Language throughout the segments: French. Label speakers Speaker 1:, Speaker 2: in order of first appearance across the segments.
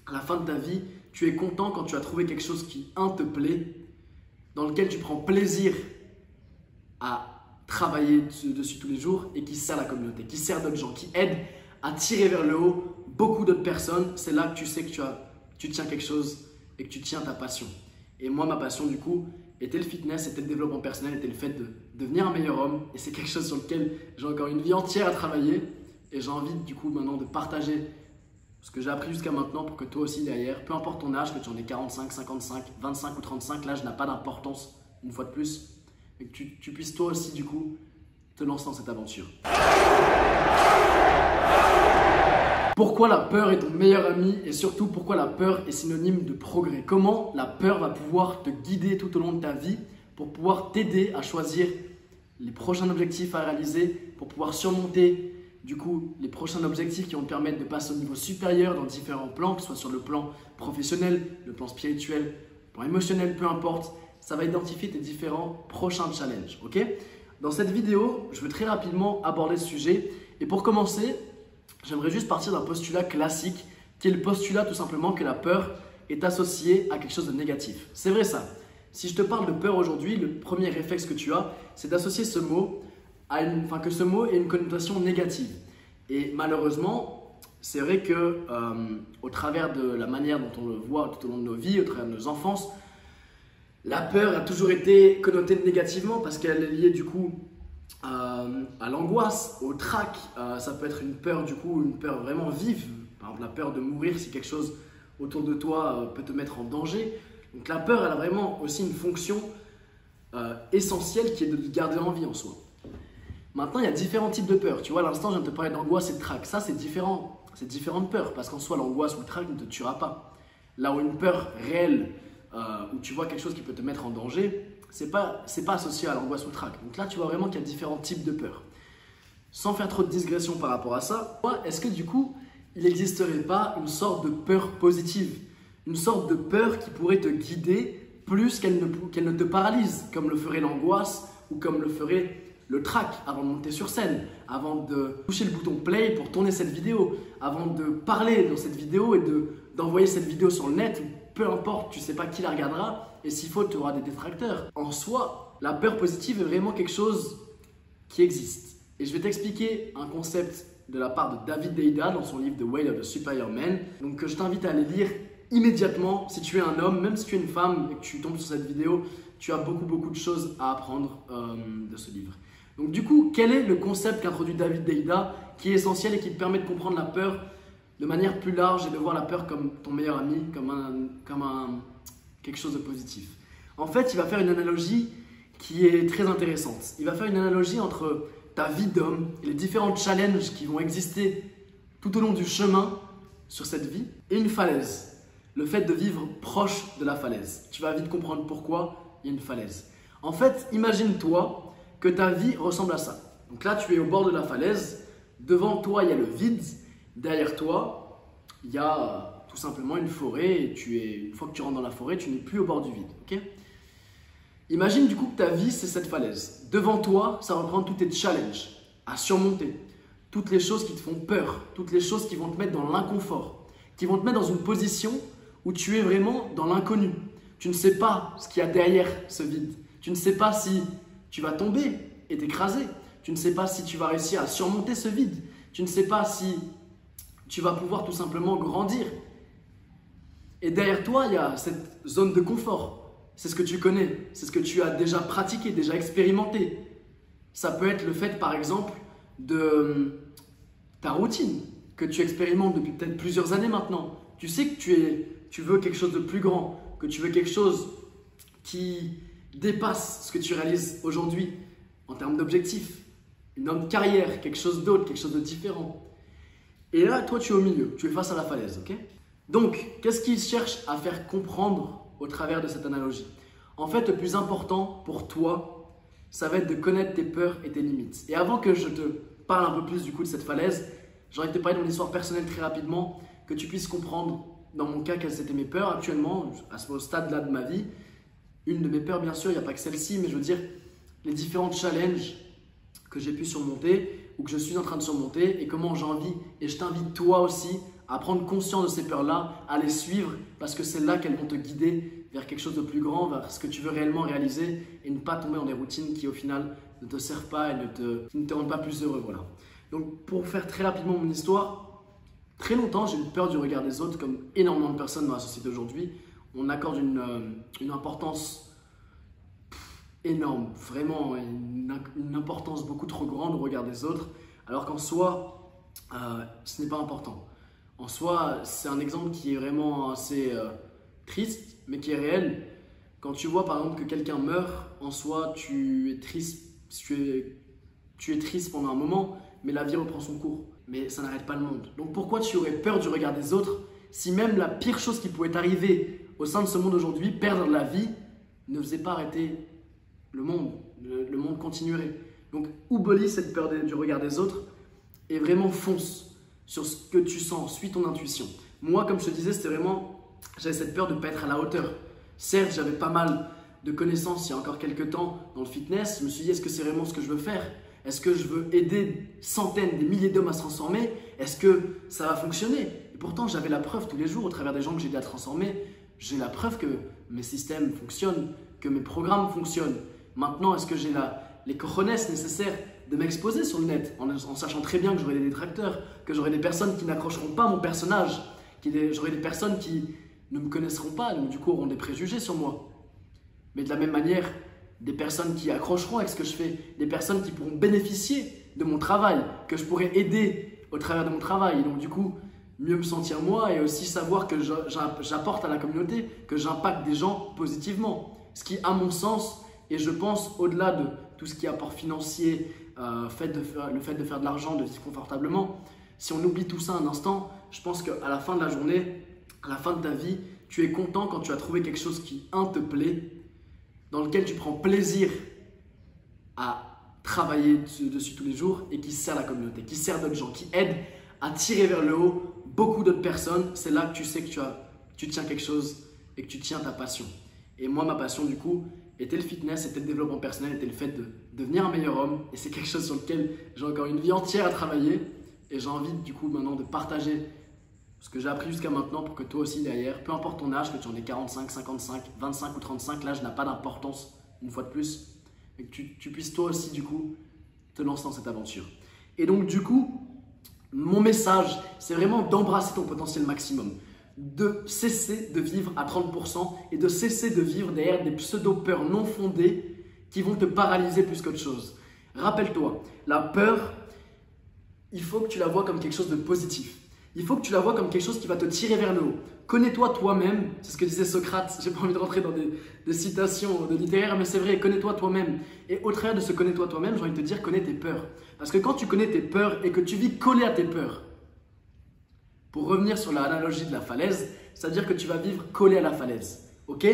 Speaker 1: à la fin de ta vie, tu es content quand tu as trouvé quelque chose qui, un, te plaît, dans lequel tu prends plaisir à travailler dessus tous les jours et qui sert la communauté, qui sert d'autres gens, qui aide à tirer vers le haut beaucoup d'autres personnes. C'est là que tu sais que tu tiens quelque chose et que tu tiens ta passion. Et moi, ma passion, du coup, était le fitness, était le développement personnel, était le fait de devenir un meilleur homme. Et c'est quelque chose sur lequel j'ai encore une vie entière à travailler. Et j'ai envie, du coup, maintenant de partager ce que j'ai appris jusqu'à maintenant pour que toi aussi, derrière, peu importe ton âge, que tu en aies 45, 55, 25 ou 35, l'âge n'a pas d'importance, une fois de plus. Et que tu puisses toi aussi, du coup, te lancer dans cette aventure. Pourquoi la peur est ton meilleur ami et surtout pourquoi la peur est synonyme de progrès? Comment la peur va pouvoir te guider tout au long de ta vie pour pouvoir t'aider à choisir les prochains objectifs à réaliser, pour pouvoir surmonter du coup les prochains objectifs qui vont te permettre de passer au niveau supérieur dans différents plans, que ce soit sur le plan professionnel, le plan spirituel, le plan émotionnel, peu importe. Ça va identifier tes différents prochains challenges. Ok? Dans cette vidéo, je vais très rapidement aborder ce sujet et pour commencer, j'aimerais juste partir d'un postulat classique qui est le postulat tout simplement que la peur est associée à quelque chose de négatif. C'est vrai ça. Si je te parle de peur aujourd'hui, le premier réflexe que tu as, c'est d'associer ce mot que ce mot ait une connotation négative. Et malheureusement, c'est vrai que au travers de la manière dont on le voit tout au long de nos vies, au travers de nos enfances, la peur a toujours été connotée négativement parce qu'elle est liée du coup à l'angoisse, au trac. Ça peut être une peur du coup, une peur vraiment vive. Par exemple, la peur de mourir si quelque chose autour de toi peut te mettre en danger. Donc la peur, elle a vraiment aussi une fonction essentielle qui est de te garder en vie en soi. Maintenant, il y a différents types de peurs. Tu vois, à l'instant, je viens de te parler d'angoisse et de trac. Ça, c'est différent. C'est différentes peurs parce qu'en soi, l'angoisse ou le trac ne te tuera pas. Là où une peur réelle, où tu vois quelque chose qui peut te mettre en danger, c'est pas associé à l'angoisse ou le trac. Donc là, tu vois vraiment qu'il y a différents types de peurs. Sans faire trop de digression par rapport à ça, est-ce que du coup, il n'existerait pas une sorte de peur positive? Une sorte de peur qui pourrait te guider plus qu'elle ne te paralyse, comme le ferait l'angoisse ou comme le ferait le trac avant de monter sur scène, avant de toucher le bouton play pour tourner cette vidéo, avant de parler dans cette vidéo et d'envoyer cette vidéo sur le net, peu importe, tu ne sais pas qui la regardera et s'il faut, tu auras des détracteurs. En soi, la peur positive est vraiment quelque chose qui existe. Et je vais t'expliquer un concept de la part de David Deida dans son livre The Way of the Superior Man. Donc je t'invite à aller lire immédiatement. Si tu es un homme, même si tu es une femme et que tu tombes sur cette vidéo, tu as beaucoup de choses à apprendre de ce livre. Donc du coup, quel est le concept qu'introduit David Deida qui est essentiel et qui te permet de comprendre la peur de manière plus large et de voir la peur comme ton meilleur ami, comme quelque chose de positif? En fait, il va faire une analogie qui est très intéressante. Il va faire une analogie entre ta vie d'homme et les différents challenges qui vont exister tout au long du chemin sur cette vie et une falaise. Le fait de vivre proche de la falaise. Tu vas vite comprendre pourquoi il y a une falaise. En fait, imagine-toi que ta vie ressemble à ça. Donc là, tu es au bord de la falaise. Devant toi, il y a le vide. Derrière toi, il y a tout simplement une forêt. Et une fois que tu rentres dans la forêt, tu n'es plus au bord du vide. Okay? Imagine du coup que ta vie, c'est cette falaise. Devant toi, ça reprend tous tes challenges à surmonter. Toutes les choses qui te font peur. Toutes les choses qui vont te mettre dans l'inconfort. Qui vont te mettre dans une position où tu es vraiment dans l'inconnu. Tu ne sais pas ce qu'il y a derrière ce vide. Tu ne sais pas si tu vas tomber et t'écraser. Tu ne sais pas si tu vas réussir à surmonter ce vide. Tu ne sais pas si tu vas pouvoir tout simplement grandir. Et derrière toi, il y a cette zone de confort. C'est ce que tu connais, c'est ce que tu as déjà pratiqué, déjà expérimenté. Ça peut être le fait, par exemple, de ta routine que tu expérimentes depuis peut-être plusieurs années maintenant. Tu sais que tu veux quelque chose de plus grand, que tu veux quelque chose qui dépasse ce que tu réalises aujourd'hui en termes d'objectifs, une autre carrière, quelque chose d'autre, quelque chose de différent. Et là, toi, tu es au milieu, tu es face à la falaise, ok? Donc, qu'est-ce qu'il cherche à faire comprendre au travers de cette analogie? En fait, le plus important pour toi, ça va être de connaître tes peurs et tes limites. Et avant que je te parle un peu plus du coup de cette falaise, j'ai envie de te parler de mon histoire personnelle très rapidement, que tu puisses comprendre, dans mon cas, quelles étaient mes peurs actuellement, à ce stade-là de ma vie. Une de mes peurs, bien sûr, il n'y a pas que celle-ci, mais je veux dire les différents challenges que j'ai pu surmonter ou que je suis en train de surmonter et comment j'ai envie, et je t'invite toi aussi à prendre conscience de ces peurs-là, à les suivre parce que c'est là qu'elles vont te guider vers quelque chose de plus grand, vers ce que tu veux réellement réaliser et ne pas tomber dans des routines qui au final ne te servent pas et qui ne te rendent pas plus heureux. Voilà. Donc pour faire très rapidement mon histoire, très longtemps j'ai eu peur du regard des autres comme énormément de personnes dans la société d'aujourd'hui. On accorde une importance énorme, vraiment une importance beaucoup trop grande au regard des autres, alors qu'en soi, ce n'est pas important. En soi, c'est un exemple qui est vraiment assez triste, mais qui est réel. Quand tu vois par exemple que quelqu'un meurt, en soi, tu es triste pendant un moment, mais la vie reprend son cours. Mais ça n'arrête pas le monde. Donc pourquoi tu aurais peur du regard des autres si même la pire chose qui pouvait t'arriver au sein de ce monde aujourd'hui, perdre la vie, ne faisait pas arrêter le monde. Le monde continuerait. Donc oublie cette peur du regard des autres et vraiment fonce sur ce que tu sens, suis ton intuition. Moi, comme je te disais, c'était vraiment, j'avais cette peur de ne pas être à la hauteur. Certes, j'avais pas mal de connaissances il y a encore quelques temps dans le fitness. Je me suis dit, est-ce que c'est vraiment ce que je veux faire? Est-ce que je veux aider centaines, des milliers d'hommes à se transformer? Est-ce que ça va fonctionner? Et pourtant, j'avais la preuve tous les jours au travers des gens que j'ai aidés à transformer. J'ai la preuve que mes systèmes fonctionnent, que mes programmes fonctionnent. Maintenant, est-ce que j'ai les cojones nécessaires de m'exposer sur le net en sachant très bien que j'aurai des détracteurs, que j'aurai des personnes qui n'accrocheront pas mon personnage, j'aurai des personnes qui ne me connaîtront pas, donc du coup auront des préjugés sur moi. Mais de la même manière, des personnes qui accrocheront avec ce que je fais, des personnes qui pourront bénéficier de mon travail, que je pourrai aider au travers de mon travail. Et donc du coup, mieux me sentir moi et aussi savoir que j'apporte à la communauté, que j'impacte des gens positivement. Ce qui, à mon sens, et je pense au-delà de tout ce qui est apport financier, le fait de faire de l'argent, de vivre confortablement, si on oublie tout ça un instant, je pense qu'à la fin de la journée, à la fin de ta vie, tu es content quand tu as trouvé quelque chose qui, te plaît, dans lequel tu prends plaisir à travailler dessus tous les jours et qui sert la communauté, qui sert d'autres gens, qui aide à tirer vers le haut beaucoup d'autres personnes. C'est là que tu sais que tu tiens quelque chose et que tu tiens ta passion. Et moi, ma passion du coup était le fitness, était le développement personnel, était le fait de devenir un meilleur homme. Et c'est quelque chose sur lequel j'ai encore une vie entière à travailler. Et j'ai envie du coup maintenant de partager ce que j'ai appris jusqu'à maintenant pour que toi aussi derrière, peu importe ton âge, que tu en aies 45, 55, 25 ou 35, l'âge n'a pas d'importance une fois de plus. Et que tu puisses toi aussi du coup te lancer dans cette aventure. Et donc du coup, mon message, c'est vraiment d'embrasser ton potentiel maximum, de cesser de vivre à 30% et de cesser de vivre derrière des pseudo-peurs non fondées qui vont te paralyser plus qu'autre chose. Rappelle-toi, la peur, il faut que tu la vois comme quelque chose de positif. Il faut que tu la vois comme quelque chose qui va te tirer vers le haut. Connais-toi toi-même, c'est ce que disait Socrate. J'ai pas envie de rentrer dans des citations de littéraires, mais c'est vrai, connais-toi toi-même. Et au travers de ce connais-toi toi-même, j'ai envie de te dire, connais tes peurs. Parce que quand tu connais tes peurs et que tu vis collé à tes peurs, pour revenir sur l'analogie de la falaise, c'est-à-dire que tu vas vivre collé à la falaise. Ok?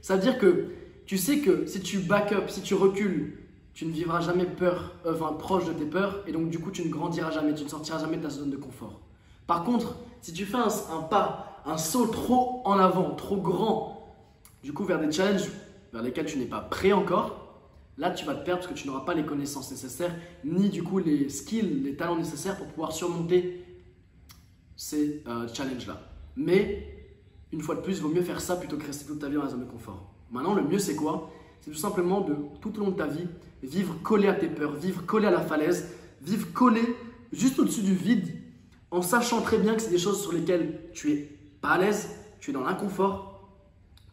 Speaker 1: Ça veut dire que tu sais que si tu back up, si tu recules, tu ne vivras jamais proche de tes peurs et donc du coup tu ne grandiras jamais, tu ne sortiras jamais de ta zone de confort. Par contre, si tu fais un pas, un saut trop en avant, trop grand, du coup vers des challenges vers lesquels tu n'es pas prêt encore, là tu vas te perdre parce que tu n'auras pas les connaissances nécessaires, ni du coup les skills, les talents nécessaires pour pouvoir surmonter ces challenges-là. Mais, une fois de plus, il vaut mieux faire ça plutôt que rester toute ta vie dans la zone de confort. Maintenant, le mieux c'est quoi? C'est tout simplement de, tout au long de ta vie, vivre collé à tes peurs, vivre collé à la falaise, vivre collé juste au-dessus du vide, en sachant très bien que c'est des choses sur lesquelles tu es pas à l'aise, tu es dans l'inconfort,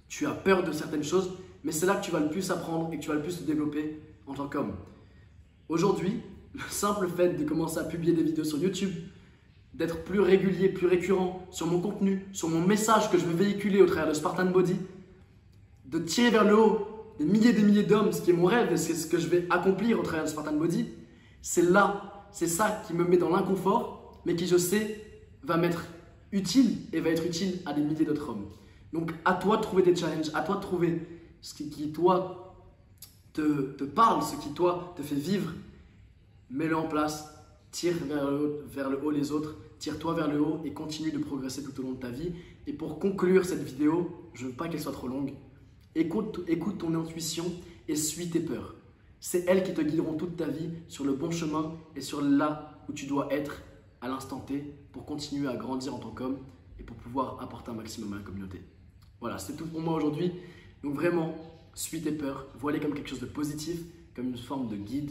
Speaker 1: tu as peur de certaines choses, mais c'est là que tu vas le plus apprendre et que tu vas le plus te développer en tant qu'homme. Aujourd'hui, le simple fait de commencer à publier des vidéos sur YouTube, d'être plus régulier, plus récurrent sur mon contenu, sur mon message que je veux véhiculer au travers de Spartan Body, de tirer vers le haut des milliers d'hommes, ce qui est mon rêve et c'est ce que je vais accomplir au travers de Spartan Body, c'est ça qui me met dans l'inconfort, mais qui je sais va m'être utile et va être utile à des milliers d'autres hommes. Donc à toi de trouver des challenges, à toi de trouver ce qui toi te parle, ce qui toi te fait vivre, mets-le en place. Tire vers le haut les autres, tire-toi vers le haut et continue de progresser tout au long de ta vie. Et pour conclure cette vidéo, je ne veux pas qu'elle soit trop longue, écoute ton intuition et suis tes peurs. C'est elles qui te guideront toute ta vie sur le bon chemin et sur là où tu dois être à l'instant T pour continuer à grandir en tant qu'homme et pour pouvoir apporter un maximum à la communauté. Voilà, c'est tout pour moi aujourd'hui. Donc vraiment, suis tes peurs, vois-les comme quelque chose de positif, comme une forme de guide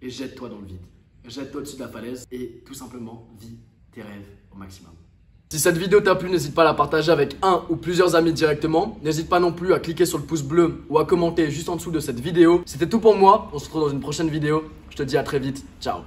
Speaker 1: et jette-toi dans le vide. Jette-toi au-dessus de la falaise et tout simplement vis tes rêves au maximum. Si cette vidéo t'a plu, n'hésite pas à la partager avec un ou plusieurs amis directement. N'hésite pas non plus à cliquer sur le pouce bleu ou à commenter juste en dessous de cette vidéo. C'était tout pour moi, on se retrouve dans une prochaine vidéo. Je te dis à très vite, ciao.